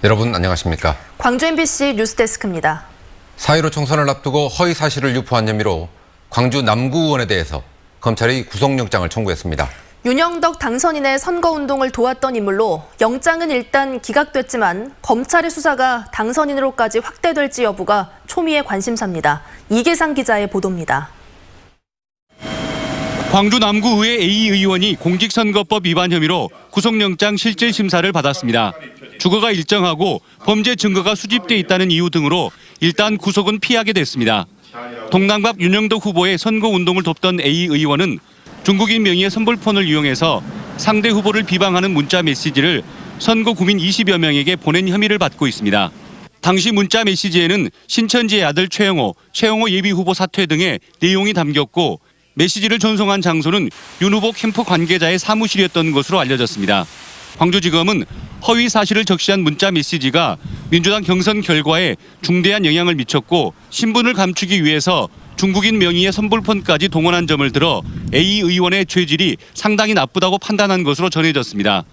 여러분 안녕하십니까? 광주 MBC 뉴스데스크입니다. 4.15 총선을 앞두고 허위 사실을 유포한 혐의로 광주 남구의원에 대해서 검찰이 구속영장을 청구했습니다. 윤영덕 당선인의 선거운동을 도왔던 인물로 영장은 일단 기각됐지만 검찰의 수사가 당선인으로까지 확대될지 여부가 초미의 관심사입니다. 이계상 기자의 보도입니다. 광주 남구의회 A 의원이 공직선거법 위반 혐의로 구속영장 실질심사를 받았습니다. 주거가 일정하고 범죄 증거가 수집돼 있다는 이유 등으로 일단 구속은 피하게 됐습니다. 동남갑 윤영덕 후보의 선거운동을 돕던 A 의원은 중국인 명의의 선불폰을 이용해서 상대 후보를 비방하는 문자 메시지를 선거 구민 20여 명에게 보낸 혐의를 받고 있습니다. 당시 문자 메시지에는 신천지의 아들 최영호 예비후보 사퇴 등의 내용이 담겼고 메시지를 전송한 장소는 윤 후보 캠프 관계자의 사무실이었던 것으로 알려졌습니다. 광주지검은 허위 사실을 적시한 문자 메시지가 민주당 경선 결과에 중대한 영향을 미쳤고 신분을 감추기 위해서 중국인 명의의 선불폰까지 동원한 점을 들어 A 의원의 죄질이 상당히 나쁘다고 판단한 것으로 전해졌습니다.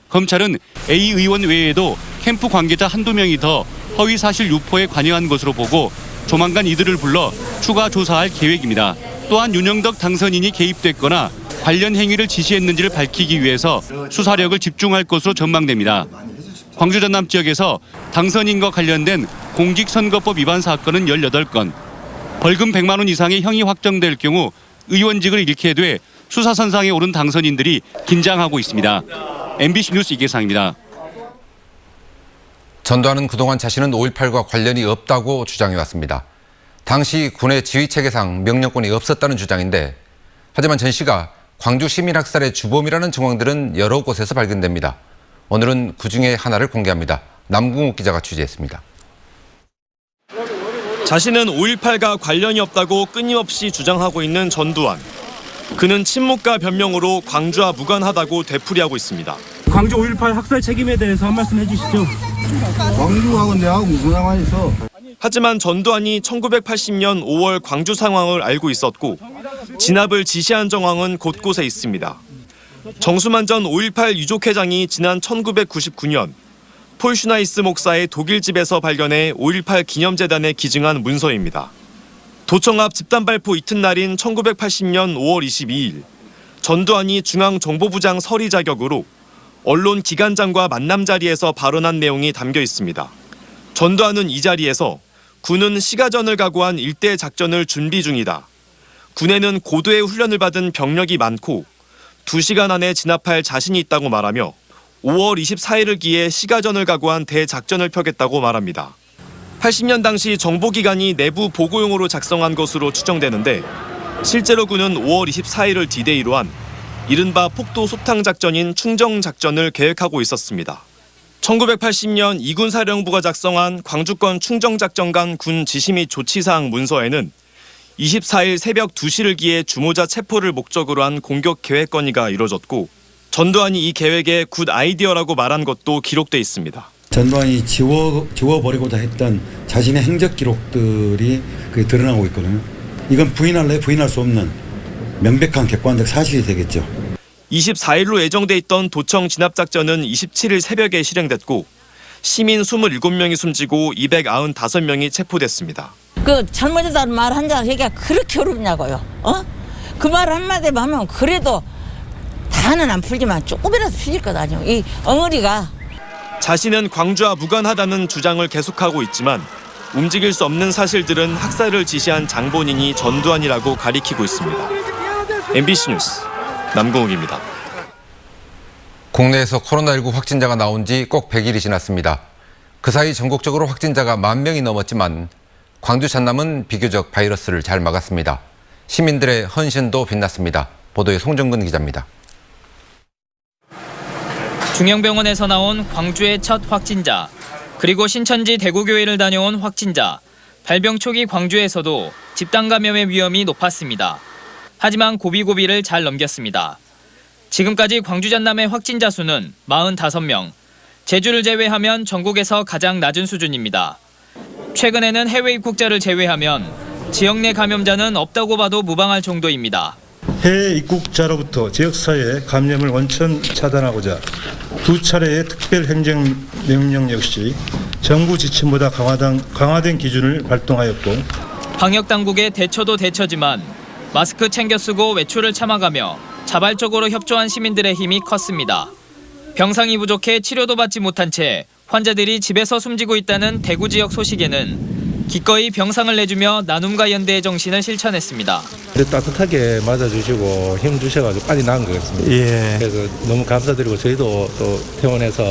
검찰은 A 의원 외에도 캠프 관계자 한두 명이 더 허위 사실 유포에 관여한 것으로 보고 조만간 이들을 불러 추가 조사할 계획입니다. 또한 윤영덕 당선인이 개입됐거나 관련 행위를 지시했는지를 밝히기 위해서 수사력을 집중할 것으로 전망됩니다. 광주 전남 지역에서 당선인과 관련된 공직선거법 위반 사건은 18건, 벌금 100만 원 이상의 형이 확정될 경우 의원직을 잃게 돼 수사선상에 오른 당선인들이 긴장하고 있습니다. MBC 뉴스 이계상입니다. 전두환은 그동안 자신은 5.18과 관련이 없다고 주장해왔습니다. 당시 군의 지휘체계상 명령권이 없었다는 주장인데 하지만 전 씨가 광주 시민학살의 주범이라는 정황들은 여러 곳에서 발견됩니다. 오늘은 그중에 하나를 공개합니다. 남궁욱 기자가 취재했습니다. 자신은 5.18과 관련이 없다고 끊임없이 주장하고 있는 전두환. 그는 친묵과 변명으로 광주와 무관하다고 되풀이하고 있습니다. 광주 5.18 학살 책임에 대해서 한 말씀 해주시죠. 광주하고 내하고 무슨 상관이 있어? 하지만 전두환이 1980년 5월 광주 상황을 알고 있었고 진압을 지시한 정황은 곳곳에 있습니다. 정수만 전 5.18 유족회장이 지난 1999년 폴 슈나이스 목사의 독일 집에서 발견해 5.18 기념재단에 기증한 문서입니다. 도청 앞 집단 발포 이튿날인 1980년 5월 22일 전두환이 중앙정보부장 서리 자격으로 언론 기관장과 만남 자리에서 발언한 내용이 담겨 있습니다. 전두환은 이 자리에서 군은 시가전을 각오한 일대 작전을 준비 중이다. 군에는 고도의 훈련을 받은 병력이 많고 2시간 안에 진압할 자신이 있다고 말하며 5월 24일을 기해 시가전을 각오한 대작전을 펴겠다고 말합니다. 80년 당시 정보기관이 내부 보고용으로 작성한 것으로 추정되는데 실제로 군은 5월 24일을 D-Day로 한 이른바 폭도 소탕 작전인 충정 작전을 계획하고 있었습니다. 1980년 이군 사령부가 작성한 광주권 충정작전관 군 지시 및 조치사항 문서에는 24일 새벽 2시를 기해 주모자 체포를 목적으로 한 공격 계획 건의가 이뤄졌고 전두환이 이 계획에 굿 아이디어라고 말한 것도 기록돼 있습니다. 전두환이 지워버리고자 했던 자신의 행적 기록들이 드러나고 있거든요. 이건 부인할래 부인할 수 없는 명백한 객관적 사실이 되겠죠. 24일로 예정돼 있던 도청 진압작전은 27일 새벽에 실행됐고 시민 27명이 숨지고 295명이 체포됐습니다. 그 잘못했다는 말 한자 하기가 그렇게 어렵냐고요. 그 말 한마디만 하면 그래도 다는 안 풀지만 조금이라도 풀릴 것 아니에요. 이 엉어리가. 자신은 광주와 무관하다는 주장을 계속하고 있지만 움직일 수 없는 사실들은 학살을 지시한 장본인이 전두환이라고 가리키고 있습니다. MBC 뉴스 남궁욱입니다. 국내에서 코로나19 확진자가 나온 지 꼭 100일이 지났습니다. 그 사이 전국적으로 확진자가 10,000명이 넘었지만 광주 전남은 비교적 바이러스를 잘 막았습니다. 시민들의 헌신도 빛났습니다. 보도에 송정근 기자입니다. 중형병원에서 나온 광주의 첫 확진자, 그리고 신천지 대구교회를 다녀온 확진자, 발병 초기 광주에서도 집단 감염의 위험이 높았습니다. 하지만 고비고비를 잘 넘겼습니다. 지금까지 광주 전남의 확진자 수는 45명, 제주를 제외하면 전국에서 가장 낮은 수준입니다. 최근에는 해외 입국자를 제외하면 지역 내 감염자는 없다고 봐도 무방할 정도입니다. 해외 입국자로부터 지역사회 감염을 원천 차단하고자 2차례의 특별 행정명령 역시 정부 지침보다 강화된 기준을 발동하였고 방역 당국의 대처도 대처지만 마스크 챙겨 쓰고 외출을 참아가며 자발적으로 협조한 시민들의 힘이 컸습니다. 병상이 부족해 치료도 받지 못한 채 환자들이 집에서 숨지고 있다는 대구 지역 소식에는 기꺼이 병상을 내주며 나눔과 연대의 정신을 실천했습니다. 따뜻하게 맞아주시고 힘 주셔가지고 빨리 나은 것 같습니다. 예. 그래서 너무 감사드리고 저희도 또 퇴원해서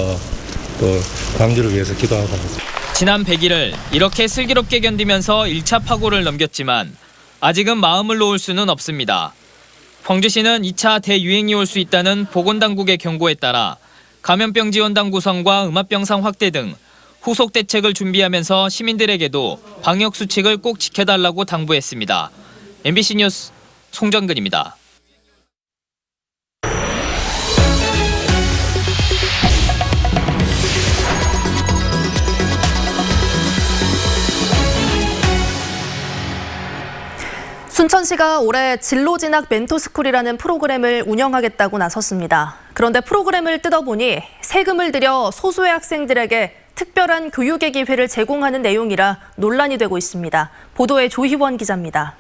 또 광주를 위해서 기도하고 있습니다. 지난 100일을 이렇게 슬기롭게 견디면서 1차 파고를 넘겼지만 아직은 마음을 놓을 수는 없습니다. 광주시는 2차 대유행이 올 수 있다는 보건당국의 경고에 따라 감염병 지원당 구성과 음압병상 확대 등 후속 대책을 준비하면서 시민들에게도 방역 수칙을 꼭 지켜달라고 당부했습니다. MBC 뉴스 송정근입니다. 순천시가 올해 진로진학 멘토스쿨이라는 프로그램을 운영하겠다고 나섰습니다. 그런데 프로그램을 뜯어보니 세금을 들여 소수의 학생들에게 특별한 교육의 기회를 제공하는 내용이라 논란이 되고 있습니다. 보도에 조희원 기자입니다.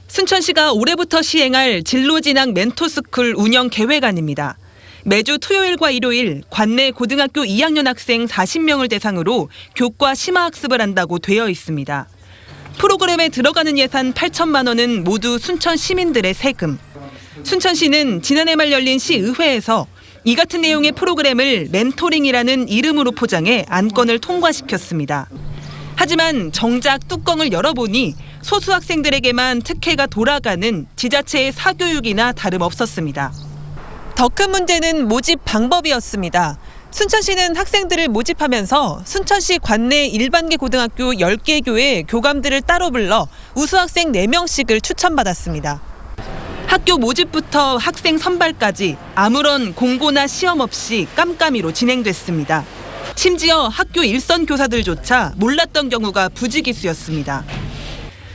순천시가 올해부터 시행할 진로진학 멘토스쿨 운영 계획안입니다. 매주 토요일과 일요일 관내 고등학교 2학년 학생 40명을 대상으로 교과 심화학습을 한다고 되어 있습니다. 프로그램에 들어가는 예산 8천만 원은 모두 순천 시민들의 세금. 순천시는 지난해 말 열린 시의회에서 이 같은 내용의 프로그램을 멘토링이라는 이름으로 포장해 안건을 통과시켰습니다. 하지만 정작 뚜껑을 열어보니 소수 학생들에게만 특혜가 돌아가는 지자체의 사교육이나 다름없었습니다. 더 큰 문제는 모집 방법이었습니다. 순천시는 학생들을 모집하면서 순천시 관내 일반계 고등학교 10개 교회 교감들을 따로 불러 우수학생 4명씩을 추천받았습니다. 학교 모집부터 학생 선발까지 아무런 공고나 시험 없이 깜깜이로 진행됐습니다. 심지어 학교 일선 교사들조차 몰랐던 경우가 부지기수였습니다.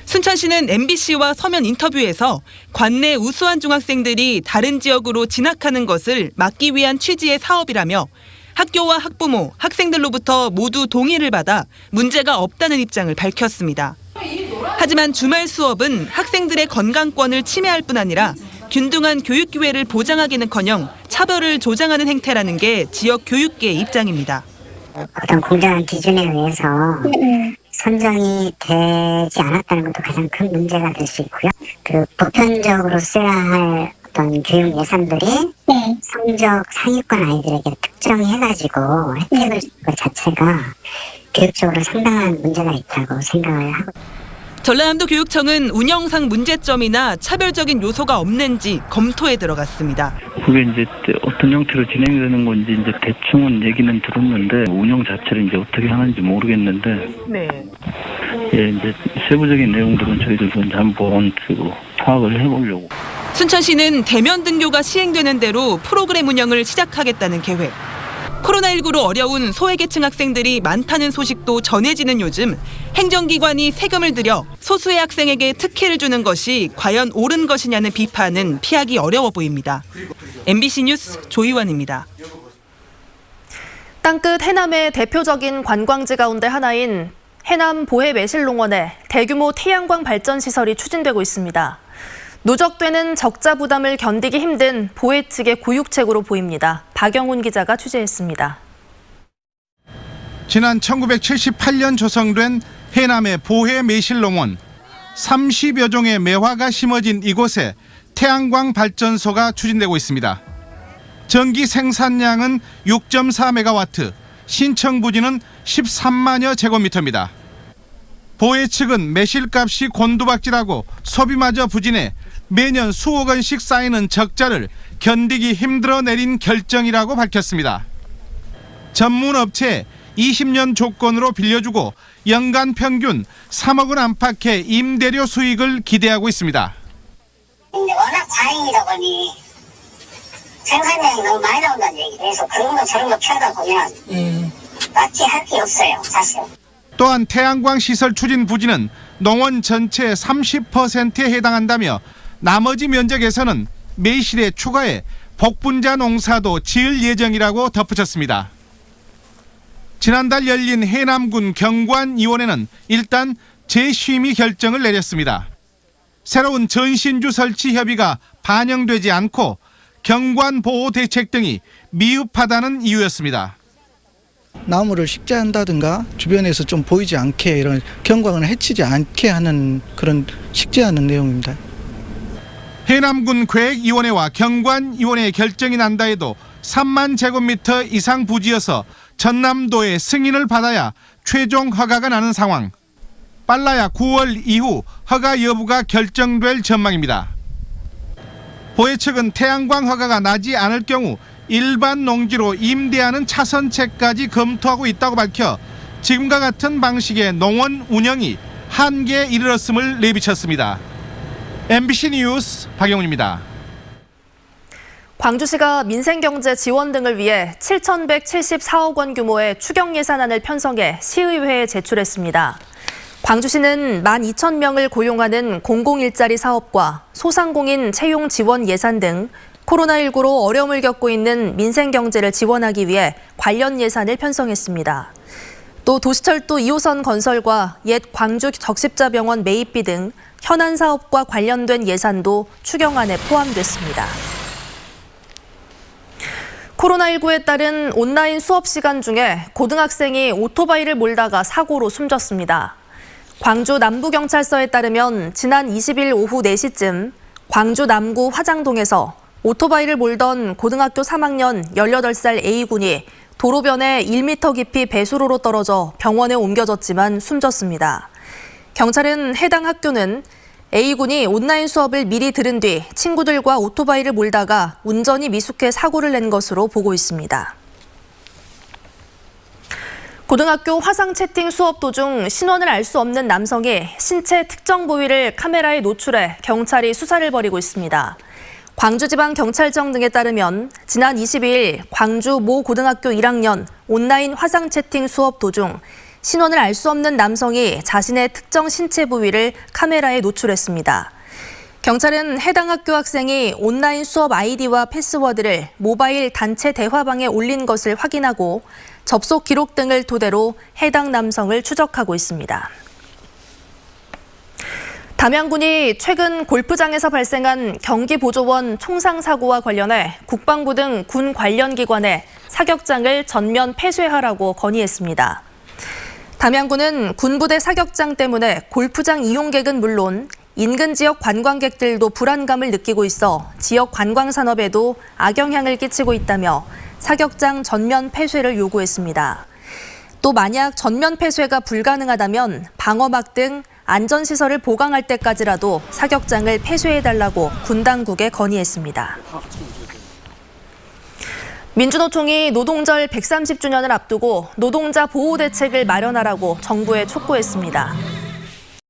순천시는 MBC와 서면 인터뷰에서 관내 우수한 중학생들이 다른 지역으로 진학하는 것을 막기 위한 취지의 사업이라며 학교와 학부모, 학생들로부터 모두 동의를 받아 문제가 없다는 입장을 밝혔습니다. 하지만 주말 수업은 학생들의 건강권을 침해할 뿐 아니라 균등한 교육 기회를 보장하기는커녕 차별을 조장하는 행태라는 게 지역 교육계의 입장입니다. 어떤 공정한 기준에 의해서 선정이 되지 않았다는 것도 가장 큰 문제가 될 수 있고요. 그 보편적으로 써야 할 어떤 교육 예산들이 성적 상위권 아이들에게 특정해가지고 혜택을 줄 것 자체가 교육적으로 상당한 문제가 있다고 생각을 하고. 전라남도 교육청은 운영상 문제점이나 차별적인 요소가 없는지 검토에 들어갔습니다. 그게 이제 어떤 형태로 진행되는 건지 이제 대충은 얘기는 들었는데 운영 자체를 이제 어떻게 하는지 모르겠는데 예, 이제 세부적인 내용들은 저희들도 한번 파악을 해보려고. 순천시는 대면 등교가 시행되는 대로 프로그램 운영을 시작하겠다는 계획. 코로나19로 어려운 소외계층 학생들이 많다는 소식도 전해지는 요즘 행정기관이 세금을 들여 소수의 학생에게 특혜를 주는 것이 과연 옳은 것이냐는 비판은 피하기 어려워 보입니다. MBC 뉴스 조희원입니다. 땅끝 해남의 대표적인 관광지 가운데 하나인 해남 보혜 매실농원에 대규모 태양광 발전 시설이 추진되고 있습니다. 누적되는 적자 부담을 견디기 힘든 보혜 측의 고육책으로 보입니다. 박영훈 기자가 취재했습니다. 지난 1978년 조성된 해남의 보혜 매실농원. 30여 종의 매화가 심어진 이곳에 태양광 발전소가 추진되고 있습니다. 전기 생산량은 6.4메가와트, 신청 부지는 13만여 제곱미터입니다. 보혜 측은 매실값이 곤두박질하고 소비마저 부진해 매년 수억 원씩 쌓이는 적자를 견디기 힘들어 내린 결정이라고 밝혔습니다. 전문 업체에 20년 조건으로 빌려주고 연간 평균 3억 원 안팎의 임대료 수익을 기대하고 있습니다. 워낙 과잉이다 보니 생산량이 너무 많이 나온다는 얘기를 해서 그런 거 저런 거 펴다 보면 딱히 할 게 없어요, 사실. 또한 태양광 시설 추진 부지는 농원 전체의 30%에 해당한다며 나머지 면적에서는 매실에 추가해 복분자 농사도 지을 예정이라고 덧붙였습니다. 지난달 열린 해남군 경관위원회는 일단 재심의 결정을 내렸습니다. 새로운 전신주 설치 협의가 반영되지 않고 경관보호대책 등이 미흡하다는 이유였습니다. 나무를 식재한다든가 주변에서 좀 보이지 않게 이런 경광을 해치지 않게 하는 그런 식재하는 내용입니다. 해남군 계획위원회와 경관위원회의 결정이 난다 해도 3만 제곱미터 이상 부지여서 전남도의 승인을 받아야 최종 허가가 나는 상황. 빨라야 9월 이후 허가 여부가 결정될 전망입니다. 보혜 측은 태양광 허가가 나지 않을 경우 일반 농지로 임대하는 차선책까지 검토하고 있다고 밝혀 지금과 같은 방식의 농원 운영이 한계에 이르렀음을 내비쳤습니다. MBC 뉴스 박영훈입니다. 광주시가 민생경제 지원 등을 위해 7,174억 원 규모의 추경 예산안을 편성해 시의회에 제출했습니다. 광주시는 12,000명을 고용하는 공공일자리 사업과 소상공인 채용 지원 예산 등 코로나19로 어려움을 겪고 있는 민생경제를 지원하기 위해 관련 예산을 편성했습니다. 또 도시철도 2호선 건설과 옛 광주 적십자병원 매입비 등 현안 사업과 관련된 예산도 추경안에 포함됐습니다. 코로나19에 따른 온라인 수업 시간 중에 고등학생이 오토바이를 몰다가 사고로 숨졌습니다. 광주 남부경찰서에 따르면 지난 20일 오후 4시쯤 광주 남구 화장동에서 오토바이를 몰던 고등학교 3학년 18살 A군이 도로변에 1m 깊이 배수로로 떨어져 병원에 옮겨졌지만 숨졌습니다. 경찰은 해당 학교는 A군이 온라인 수업을 미리 들은 뒤 친구들과 오토바이를 몰다가 운전이 미숙해 사고를 낸 것으로 보고 있습니다. 고등학교 화상 채팅 수업 도중 신원을 알 수 없는 남성이 신체 특정 부위를 카메라에 노출해 경찰이 수사를 벌이고 있습니다. 광주지방경찰청 등에 따르면 지난 22일 광주 모 고등학교 1학년 온라인 화상 채팅 수업 도중 신원을 알 수 없는 남성이 자신의 특정 신체 부위를 카메라에 노출했습니다. 경찰은 해당 학교 학생이 온라인 수업 아이디와 패스워드를 모바일 단체 대화방에 올린 것을 확인하고 접속 기록 등을 토대로 해당 남성을 추적하고 있습니다. 담양군이 최근 골프장에서 발생한 경기보조원 총상사고와 관련해 국방부 등 군 관련 기관에 사격장을 전면 폐쇄하라고 건의했습니다. 담양군은 군부대 사격장 때문에 골프장 이용객은 물론 인근 지역 관광객들도 불안감을 느끼고 있어 지역 관광 산업에도 악영향을 끼치고 있다며 사격장 전면 폐쇄를 요구했습니다. 또 만약 전면 폐쇄가 불가능하다면 방어막 등 안전시설을 보강할 때까지라도 사격장을 폐쇄해달라고 군 당국에 건의했습니다. 민주노총이 노동절 130주년을 앞두고 노동자 보호 대책을 마련하라고 정부에 촉구했습니다.